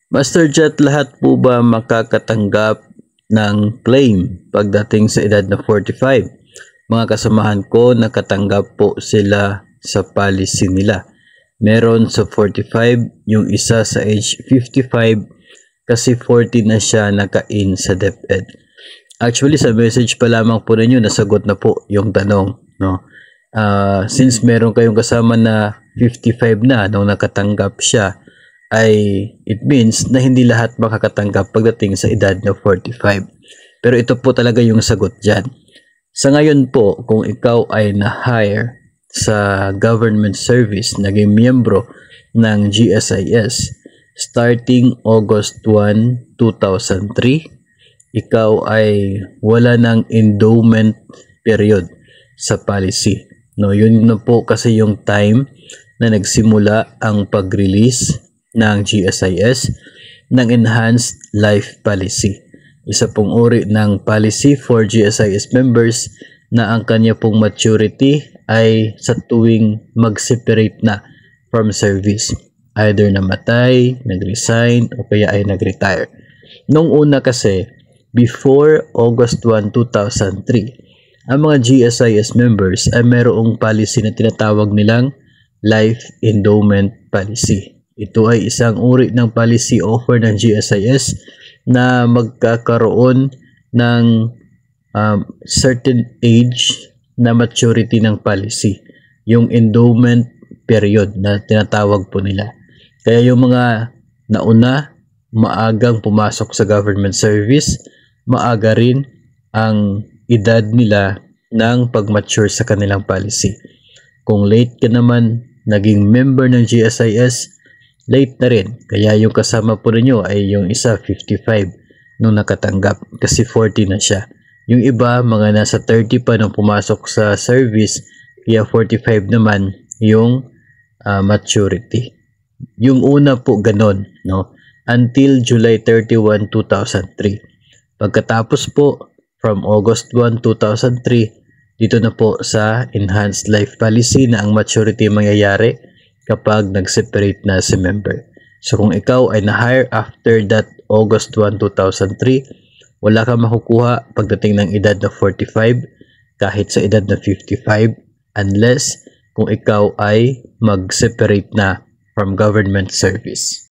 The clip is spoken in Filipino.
Master Jet, lahat po ba makakatanggap ng claim pagdating sa edad na 45? Mga kasamahan ko, nakatanggap po sila sa policy nila. Meron sa 45, yung isa sa age 55 kasi 40 na siya naka-in sa DepEd. Actually, sa message pa lamang po ninyo, nasagot na po yung tanong. No? Since meron kayong kasama na 55 na nung nakatanggap siya, ay it means na hindi lahat makakatanggap pagdating sa edad na 45. Pero ito po talaga yung sagot dyan. Sa ngayon po, kung ikaw ay na-hire sa government service, naging miyembro ng GSIS, starting August 1, 2003, ikaw ay wala ng endowment period sa policy. No, yun na po kasi yung time na nagsimula ang pag-release ng GSIS ng Enhanced Life Policy. Isa pong uri ng policy for GSIS members na ang kanya pong maturity ay sa tuwing mag-separate na from service. Either namatay, nag-resign, o kaya ay nag-retire. Nung una kasi, before August 1, 2003, ang mga GSIS members ay mayroong policy na tinatawag nilang Life Endowment Policy. Ito ay isang uri ng policy offer ng GSIS na magkakaroon ng certain age na maturity ng policy. Yung endowment period na tinatawag po nila. Kaya yung mga nauna, maagang pumasok sa government service, maaga rin ang edad nila ng pag-mature sa kanilang policy. Kung late ka naman naging member ng GSIS, late na rin. Kaya yung kasama po ninyo ay yung isa 55 nung nakatanggap kasi 40 na siya. Yung iba mga nasa 30 pa nung pumasok sa service, kaya 45 naman yung maturity. Yung una po ganon, no? Until July 31, 2003. Pagkatapos po from August 1, 2003, dito na po sa Enhanced Life Policy na ang maturity mangyayari kapag nag-separate na si member. So kung ikaw ay na-hire after that August 1, 2003, wala kang makukuha pagdating ng edad na 45 kahit sa edad na 55 unless kung ikaw ay mag-separate na from government service.